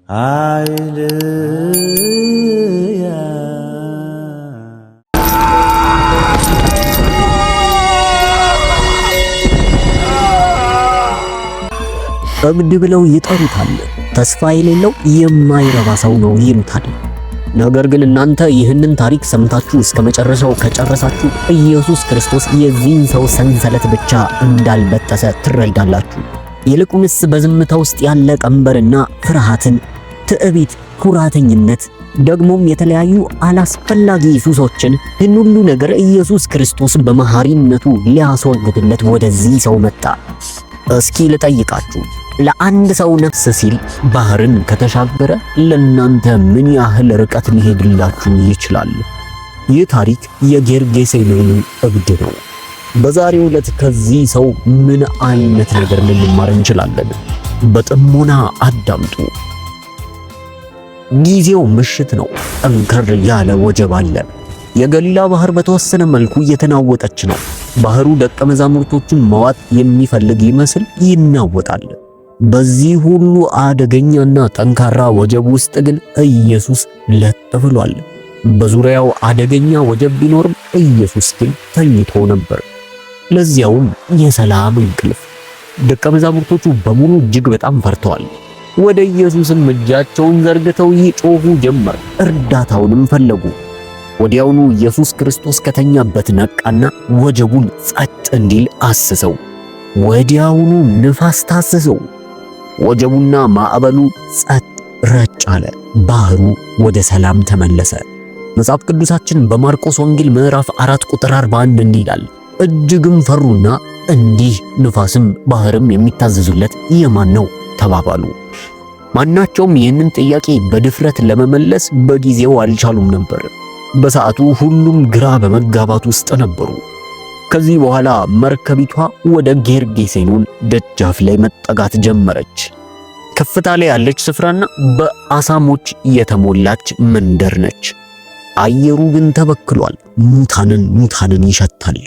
ሃሌሉያ እብድ ብለው ይጠሩታል። ተስፋ የሌለው የማይረባ ሰው ነው ይሉታል። ነገር ግን እናንተ ይህንን ታሪክ ሰምታችሁ እስከ መጨረሻው ከጨረሳችሁ ኢየሱስ ክርስቶስ የዚህን ሰው ሰንሰለት ብቻ እንዳልበጠሰ ትረዳላችሁ። ይልቁንስ በዝምታ ውስጥ ያለ ቀንበርና ፍርሃትን፣ ትዕቢት፣ ኩራተኝነት ደግሞም የተለያዩ አላስፈላጊ ሱሶችን ይህን ሁሉ ነገር ኢየሱስ ክርስቶስ በመሐሪነቱ ሊያስወግድለት ወደዚህ ሰው መጣ። እስኪ ልጠይቃችሁ፣ ለአንድ ሰው ነፍስ ሲል ባህርን ከተሻገረ ለናንተ ምን ያህል ርቀት ሊሄድላችሁ ይችላል? ይህ ታሪክ የጌርጌሴኖኑ እብድ ነው። በዛሬው ዕለት ከዚህ ሰው ምን አይነት ነገር ልንማር እንችላለን? በጥሞና አዳምጡ። ጊዜው ምሽት ነው። ጠንከር ያለ ወጀብ አለ። የገሊላ ባህር በተወሰነ መልኩ እየተናወጠች ነው። ባህሩ ደቀ መዛሙርቶቹን መዋጥ የሚፈልግ ይመስል ይናወጣል። በዚህ ሁሉ አደገኛና ጠንካራ ወጀብ ውስጥ ግን ኢየሱስ ለጥ ብሏል። በዙሪያው አደገኛ ወጀብ ቢኖርም ኢየሱስ ግን ተኝቶ ነበር። ለዚያውም የሰላም እንቅልፍ። ደቀ መዛሙርቶቹ በሙሉ እጅግ በጣም ፈርተዋል። ወደ ኢየሱስም እጃቸውን ዘርግተው ይጮሁ ጀመር፣ እርዳታውንም ፈለጉ። ወዲያውኑ ኢየሱስ ክርስቶስ ከተኛበት ነቃና ወጀቡን ጸጥ እንዲል አስሰው። ወዲያውኑ ንፋስ ታሰሰው። ወጀቡና ማዕበሉ ጸጥ ረጭ አለ። ባህሩ ወደ ሰላም ተመለሰ። መጽሐፍ ቅዱሳችን በማርቆስ ወንጌል ምዕራፍ 4 ቁጥር 41 እንዲህ ይላል፣ እጅግም ፈሩና እንዲህ ንፋስም ባህርም የሚታዘዙለት የማን ነው ተባባሉ። ማናቸውም ይህንን ጥያቄ በድፍረት ለመመለስ በጊዜው አልቻሉም ነበር። በሰዓቱ ሁሉም ግራ በመጋባት ውስጥ ነበሩ። ከዚህ በኋላ መርከቢቷ ወደ ጌርጌሴኖን ደጃፍ ላይ መጠጋት ጀመረች። ከፍታ ላይ ያለች ስፍራና በአሳሞች የተሞላች መንደር ነች። አየሩ ግን ተበክሏል። ሙታንን ይሸታል።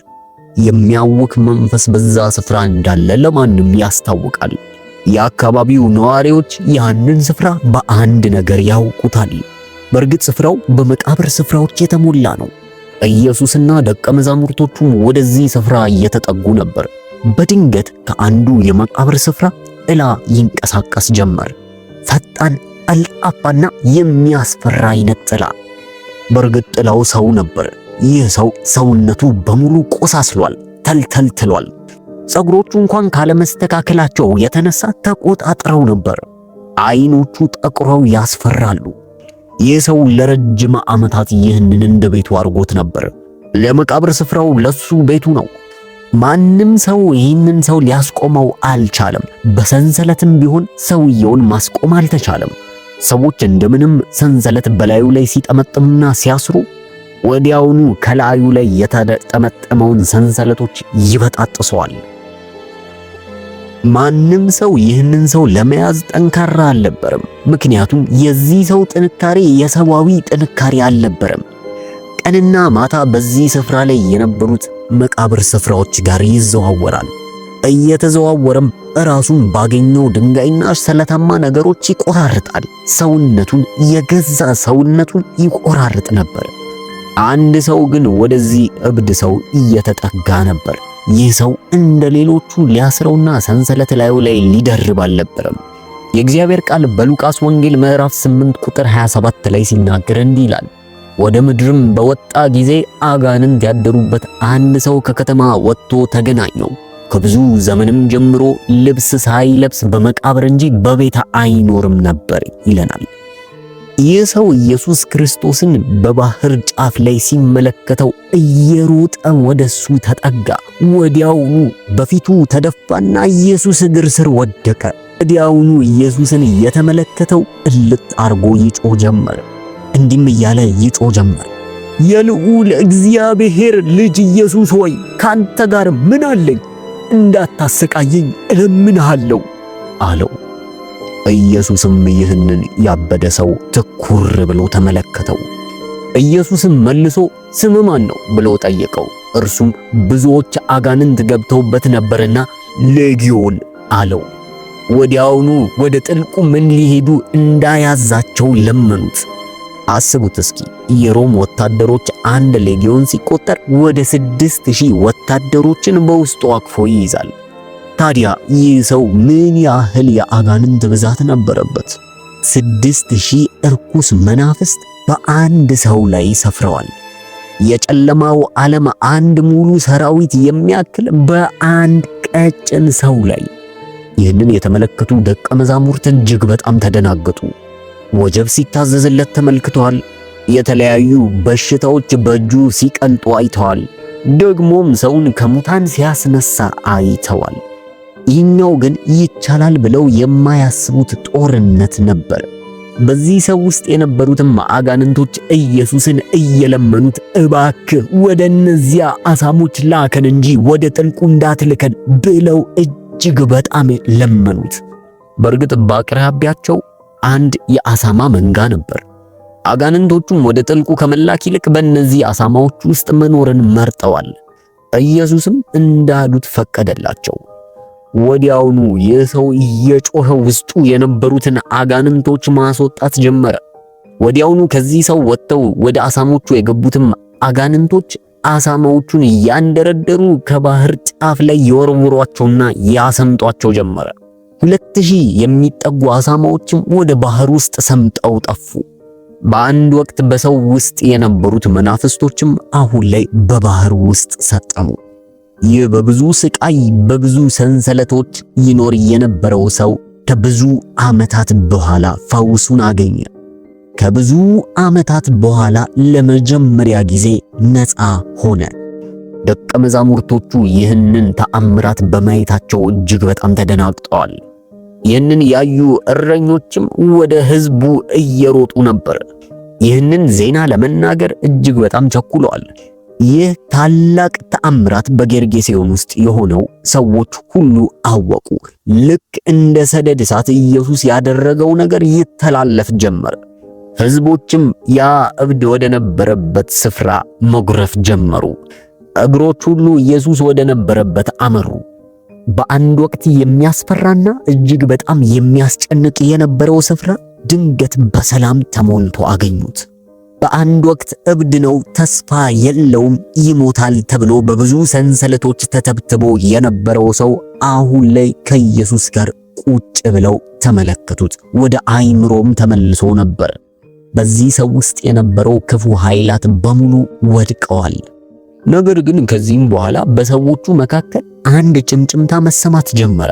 የሚያውክ መንፈስ በዛ ስፍራ እንዳለ ለማንም ያስታውቃል። የአካባቢው ነዋሪዎች ያንን ስፍራ በአንድ ነገር ያውቁታል። በእርግጥ ስፍራው በመቃብር ስፍራዎች የተሞላ ነው። ኢየሱስና ደቀ መዛሙርቶቹ ወደዚህ ስፍራ እየተጠጉ ነበር። በድንገት ከአንዱ የመቃብር ስፍራ ጥላ ይንቀሳቀስ ጀመር። ፈጣን፣ ቀልጣፋና የሚያስፈራ አይነት ጥላ። በእርግጥ ጥላው ሰው ነበር። ይህ ሰው ሰውነቱ በሙሉ ቆሳስሏል፣ ተልተልትሏል። ጸጉሮቹ እንኳን ካለመስተካከላቸው የተነሳ ተቆጣጥረው ነበር። አይኖቹ ጠቁረው ያስፈራሉ። ይህ ሰው ለረጅም ዓመታት ይህንን እንደ ቤቱ አድርጎት ነበር። ለመቃብር ስፍራው ለሱ ቤቱ ነው። ማንም ሰው ይህንን ሰው ሊያስቆመው አልቻለም። በሰንሰለትም ቢሆን ሰውየውን ማስቆም አልተቻለም። ሰዎች እንደምንም ሰንሰለት በላዩ ላይ ሲጠመጥሙና ሲያስሩ ወዲያውኑ ከላዩ ላይ የተጠመጠመውን ሰንሰለቶች ይበጣጥሰዋል። ማንም ሰው ይህንን ሰው ለመያዝ ጠንካራ አልነበረም። ምክንያቱም የዚህ ሰው ጥንካሬ የሰዋዊ ጥንካሬ አልነበረም። ቀንና ማታ በዚህ ስፍራ ላይ የነበሩት መቃብር ስፍራዎች ጋር ይዘዋወራል። እየተዘዋወረም ራሱን ባገኘው ድንጋይና ስለታማ ነገሮች ይቆራርጣል። የገዛ ሰውነቱን ይቆራርጥ ነበር። አንድ ሰው ግን ወደዚህ እብድ ሰው እየተጠጋ ነበር። ይህ ሰው እንደ ሌሎቹ ሊያስረውና ሰንሰለት ላዩ ላይ ሊደርብ አልነበረም። የእግዚአብሔር ቃል በሉቃስ ወንጌል ምዕራፍ 8 ቁጥር 27 ላይ ሲናገር እንዲህ ይላል፣ ወደ ምድርም በወጣ ጊዜ አጋንንት ያደሩበት አንድ ሰው ከከተማ ወጥቶ ተገናኘው። ከብዙ ዘመንም ጀምሮ ልብስ ሳይለብስ በመቃብር እንጂ በቤት አይኖርም ነበር ይለናል። ይህ ሰው ኢየሱስ ክርስቶስን በባህር ጫፍ ላይ ሲመለከተው እየሮጠ ወደሱ ተጠጋ። ወዲያውኑ በፊቱ ተደፋና ኢየሱስ እግር ስር ወደቀ። ወዲያውኑ ኢየሱስን እየተመለከተው እልጥ አርጎ ይጮህ ጀመር። እንዲህም እያለ ይጮህ ጀመር፣ የልዑል እግዚአብሔር ልጅ ኢየሱስ ሆይ ካንተ ጋር ምን አለኝ? እንዳታሰቃየኝ እለምንሃለሁ አለው። ኢየሱስም ይህንን ያበደ ሰው ትኩር ብሎ ተመለከተው። ኢየሱስም መልሶ ስም ማን ነው ብሎ ጠየቀው። እርሱም ብዙዎች አጋንንት ገብተውበት ነበርና ሌጊዮን አለው። ወዲያውኑ ወደ ጥልቁም ሊሄዱ እንዳያዛቸው ለመኑት። አስቡት እስኪ የሮም ወታደሮች አንድ ሌጊዮን ሲቆጠር ወደ 6000 ወታደሮችን በውስጡ አቅፎ ይይዛል። ታዲያ ይህ ሰው ምን ያህል የአጋንንት ብዛት ነበረበት? 6000 እርኩስ መናፍስት በአንድ ሰው ላይ ሰፍረዋል። የጨለማው ዓለም አንድ ሙሉ ሰራዊት የሚያክል በአንድ ቀጭን ሰው ላይ። ይህንን የተመለከቱ ደቀ መዛሙርት እጅግ በጣም ተደናገጡ። ወጀብ ሲታዘዝለት ተመልክተዋል። የተለያዩ በሽታዎች በእጁ ሲቀልጡ አይተዋል። ደግሞም ሰውን ከሙታን ሲያስነሳ አይተዋል። ይህኛው ግን ይቻላል ብለው የማያስቡት ጦርነት ነበር። በዚህ ሰው ውስጥ የነበሩትም አጋንንቶች ኢየሱስን እየለመኑት እባክህ ወደ እነዚያ አሳሞች ላከን እንጂ ወደ ጥልቁ እንዳትልከን ብለው እጅግ በጣም ለመኑት። በእርግጥ በአቅራቢያቸው አንድ የአሳማ መንጋ ነበር። አጋንንቶቹም ወደ ጥልቁ ከመላክ ይልቅ በእነዚህ አሳማዎች ውስጥ መኖርን መርጠዋል። ኢየሱስም እንዳሉት ፈቀደላቸው። ወዲያውኑ የሰው እየጮኸ ውስጡ የነበሩትን አጋንንቶች ማስወጣት ጀመረ። ወዲያውኑ ከዚህ ሰው ወጥተው ወደ አሳሞቹ የገቡትም አጋንንቶች አሳማዎቹን እያንደረደሩ ከባህር ጫፍ ላይ የወረወሯቸውና ያሰምጧቸው ጀመረ። 2000 የሚጠጉ አሳማዎችም ወደ ባህር ውስጥ ሰምጠው ጠፉ። በአንድ ወቅት በሰው ውስጥ የነበሩት መናፍስቶችም አሁን ላይ በባህር ውስጥ ሰጠሙ። ይህ በብዙ ስቃይ በብዙ ሰንሰለቶች ይኖር የነበረው ሰው ከብዙ ዓመታት በኋላ ፈውሱን አገኘ። ከብዙ ዓመታት በኋላ ለመጀመሪያ ጊዜ ነፃ ሆነ። ደቀ መዛሙርቶቹ ይህንን ተአምራት በማየታቸው እጅግ በጣም ተደናግጠዋል። ይህንን ያዩ እረኞችም ወደ ሕዝቡ እየሮጡ ነበር። ይህንን ዜና ለመናገር እጅግ በጣም ቸኩለዋል። ይህ ታላቅ ተአምራት በጌርጌሴኖን ውስጥ የሆነው ሰዎች ሁሉ አወቁ። ልክ እንደ ሰደድ እሳት ኢየሱስ ያደረገው ነገር ይተላለፍ ጀመረ። ሕዝቦችም ያ እብድ ወደ ነበረበት ስፍራ መጉረፍ ጀመሩ። እግሮች ሁሉ ኢየሱስ ወደ ነበረበት አመሩ። በአንድ ወቅት የሚያስፈራና እጅግ በጣም የሚያስጨንቅ የነበረው ስፍራ ድንገት በሰላም ተሞልቶ አገኙት። በአንድ ወቅት እብድ ነው፣ ተስፋ የለውም፣ ይሞታል ተብሎ በብዙ ሰንሰለቶች ተተብትቦ የነበረው ሰው አሁን ላይ ከኢየሱስ ጋር ቁጭ ብለው ተመለከቱት። ወደ አይምሮም ተመልሶ ነበር። በዚህ ሰው ውስጥ የነበረው ክፉ ኃይላት በሙሉ ወድቀዋል። ነገር ግን ከዚህም በኋላ በሰዎቹ መካከል አንድ ጭምጭምታ መሰማት ጀመረ።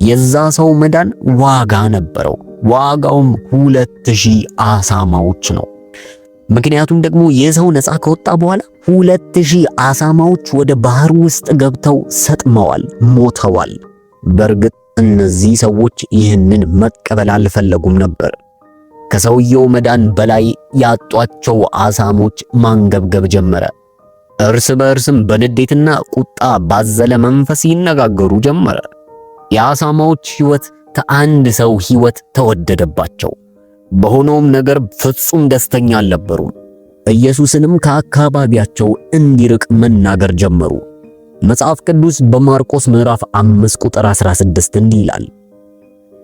የዛ ሰው መዳን ዋጋ ነበረው። ዋጋውም 2000 አሳማዎች ነው። ምክንያቱም ደግሞ የሰው ነፃ ከወጣ በኋላ 2000 አሳማዎች ወደ ባህር ውስጥ ገብተው ሰጥመዋል፣ ሞተዋል። በእርግጥ እነዚህ ሰዎች ይህንን መቀበል አልፈለጉም ነበር። ከሰውየው መዳን በላይ ያጧቸው አሳሞች ማንገብገብ ጀመረ። እርስ በእርስም በንዴትና ቁጣ ባዘለ መንፈስ ይነጋገሩ ጀመረ። የአሳማዎች ሕይወት ከአንድ ሰው ሕይወት ተወደደባቸው። በሆነውም ነገር ፍጹም ደስተኛ አልነበሩም። ኢየሱስንም ከአካባቢያቸው እንዲርቅ መናገር ጀመሩ። መጽሐፍ ቅዱስ በማርቆስ ምዕራፍ 5 ቁጥር 16 እንዲህ ይላል፣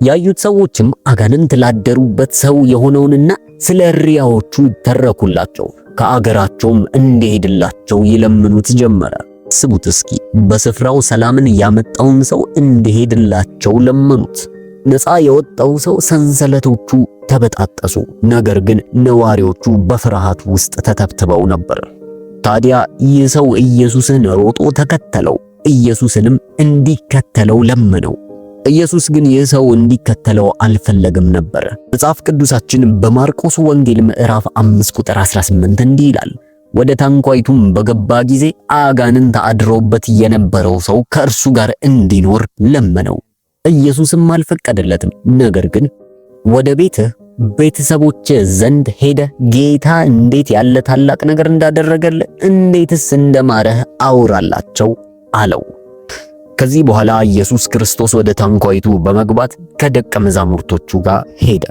ያዩት ሰዎችም አጋንንት ላደሩበት ሰው የሆነውንና ስለ እሪያዎቹ ተረኩላቸው፣ ከአገራቸውም እንዲሄድላቸው ይለምኑት ጀመረ። አስቡት እስኪ በስፍራው ሰላምን ያመጣውን ሰው እንዲሄድላቸው ለመኑት። ነፃ የወጣው ሰው ሰንሰለቶቹ ተበጣጠሱ። ነገር ግን ነዋሪዎቹ በፍርሃት ውስጥ ተተብትበው ነበር። ታዲያ ይህ ሰው ኢየሱስን ሮጦ ተከተለው። ኢየሱስንም እንዲከተለው ለመነው። ኢየሱስ ግን ይህ ሰው እንዲከተለው አልፈለግም ነበር። መጽሐፍ ቅዱሳችን በማርቆስ ወንጌል ምዕራፍ 5 ቁጥር 18 እንዲህ ይላል፣ ወደ ታንኳይቱም በገባ ጊዜ አጋንንት አድሮበት የነበረው ሰው ከእርሱ ጋር እንዲኖር ለመነው። ኢየሱስም አልፈቀደለትም። ነገር ግን ወደ ቤተሰቦች ዘንድ ሄደ፣ ጌታ እንዴት ያለ ታላቅ ነገር እንዳደረገልህ እንዴትስ እንደማረህ አውራላቸው አለው። ከዚህ በኋላ ኢየሱስ ክርስቶስ ወደ ታንኳይቱ በመግባት ከደቀ መዛሙርቶቹ ጋር ሄደ።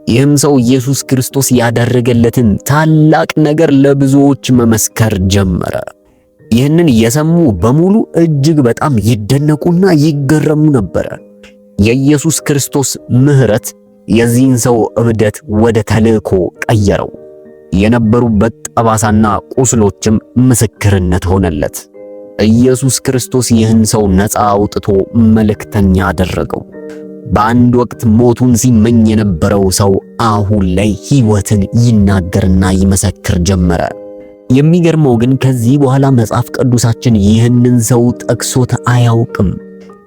ይህም ሰው ኢየሱስ ክርስቶስ ያደረገለትን ታላቅ ነገር ለብዙዎች መመስከር ጀመረ። ይህንን የሰሙ በሙሉ እጅግ በጣም ይደነቁና ይገረሙ ነበር። የኢየሱስ ክርስቶስ ምሕረት የዚህን ሰው እብደት ወደ ተልእኮ ቀየረው። የነበሩበት ጠባሳና ቁስሎችም ምስክርነት ሆነለት። ኢየሱስ ክርስቶስ ይህን ሰው ነፃ አውጥቶ መልእክተኛ አደረገው። በአንድ ወቅት ሞቱን ሲመኝ የነበረው ሰው አሁን ላይ ሕይወትን ይናገርና ይመሰክር ጀመረ። የሚገርመው ግን ከዚህ በኋላ መጽሐፍ ቅዱሳችን ይህንን ሰው ጠቅሶት አያውቅም።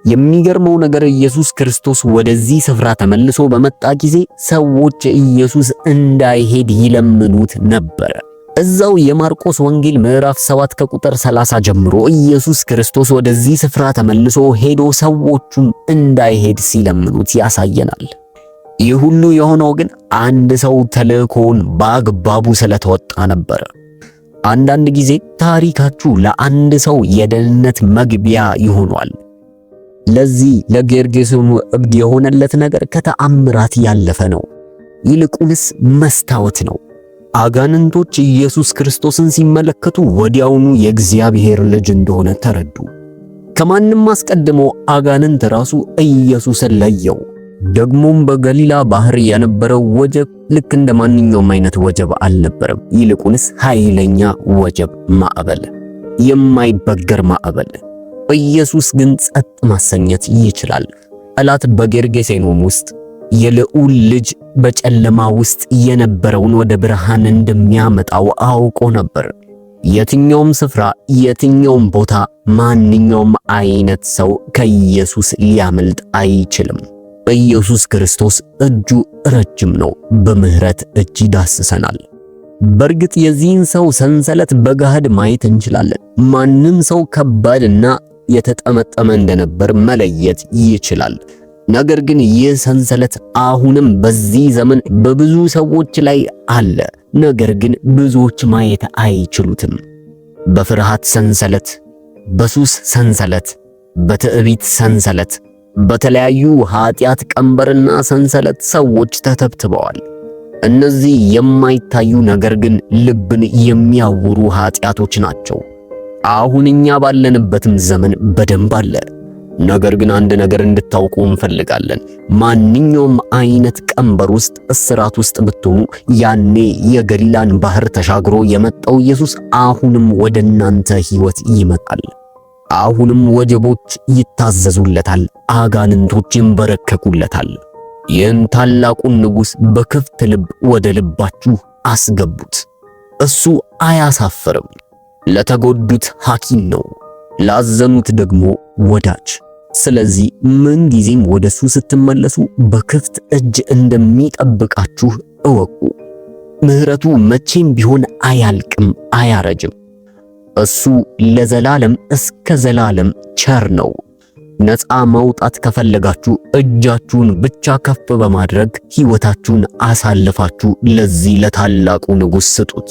የሚገርመው ነገር ኢየሱስ ክርስቶስ ወደዚህ ስፍራ ተመልሶ በመጣ ጊዜ ሰዎች ኢየሱስ እንዳይሄድ ይለምኑት ነበር። እዛው የማርቆስ ወንጌል ምዕራፍ 7 ከቁጥር 30 ጀምሮ ኢየሱስ ክርስቶስ ወደዚህ ስፍራ ተመልሶ ሄዶ ሰዎቹም እንዳይሄድ ሲለምኑት ያሳየናል። ይህ ሁሉ የሆነው ግን አንድ ሰው ተልእኮውን በአግባቡ ስለተወጣ ነበር። አንዳንድ ጊዜ ታሪካችሁ ለአንድ ሰው የደህንነት መግቢያ ይሆናል። ለዚህ ለጌርጌሴኖ እብድ የሆነለት ነገር ከተአምራት ያለፈ ነው። ይልቁንስ መስታወት ነው። አጋንንቶች ኢየሱስ ክርስቶስን ሲመለከቱ ወዲያውኑ የእግዚአብሔር ልጅ እንደሆነ ተረዱ። ከማንም አስቀድሞ አጋንንት ራሱ ኢየሱስን ለየው። ደግሞም በገሊላ ባህር የነበረው ወጀብ ልክ እንደ ማንኛውም አይነት ወጀብ አልነበረም። ይልቁንስ ኃይለኛ ወጀብ፣ ማዕበል፣ የማይበገር ማዕበል። ኢየሱስ ግን ጸጥ ማሰኘት ይችላል። ጠላት በጌርጌሴኖን ውስጥ የልዑል ልጅ በጨለማ ውስጥ የነበረውን ወደ ብርሃን እንደሚያመጣው አውቆ ነበር። የትኛውም ስፍራ፣ የትኛውም ቦታ፣ ማንኛውም አይነት ሰው ከኢየሱስ ሊያመልጥ አይችልም። ኢየሱስ ክርስቶስ እጁ ረጅም ነው። በምህረት እጅ ይዳስሰናል። በእርግጥ የዚህን ሰው ሰንሰለት በገሃድ ማየት እንችላለን። ማንም ሰው ከባድና የተጠመጠመ እንደነበር መለየት ይችላል። ነገር ግን ይህ ሰንሰለት አሁንም በዚህ ዘመን በብዙ ሰዎች ላይ አለ። ነገር ግን ብዙዎች ማየት አይችሉትም። በፍርሃት ሰንሰለት፣ በሱስ ሰንሰለት፣ በትዕቢት ሰንሰለት፣ በተለያዩ ኃጢአት ቀንበርና ሰንሰለት ሰዎች ተተብትበዋል። እነዚህ የማይታዩ ነገር ግን ልብን የሚያውሩ ኃጢአቶች ናቸው። አሁን እኛ ባለንበትም ዘመን በደንብ አለ። ነገር ግን አንድ ነገር እንድታውቁ እንፈልጋለን። ማንኛውም አይነት ቀንበር ውስጥ፣ እስራት ውስጥ ብትሆኑ ያኔ የገሊላን ባህር ተሻግሮ የመጣው ኢየሱስ አሁንም ወደ እናንተ ሕይወት ይመጣል። አሁንም ወጀቦች ይታዘዙለታል፣ አጋንንቶች ይንበረከኩለታል። ይህን ታላቁን ንጉሥ በክፍት ልብ ወደ ልባችሁ አስገቡት። እሱ አያሳፍርም። ለተጎዱት ሐኪም ነው፣ ላዘኑት ደግሞ ወዳጅ። ስለዚህ ምን ጊዜም ወደሱ ስትመለሱ በክፍት እጅ እንደሚጠብቃችሁ እወቁ። ምሕረቱ መቼም ቢሆን አያልቅም፣ አያረጅም። እሱ ለዘላለም እስከ ዘላለም ቸር ነው። ነፃ መውጣት ከፈለጋችሁ እጃችሁን ብቻ ከፍ በማድረግ ሕይወታችሁን አሳልፋችሁ ለዚህ ለታላቁ ንጉሥ ስጡት።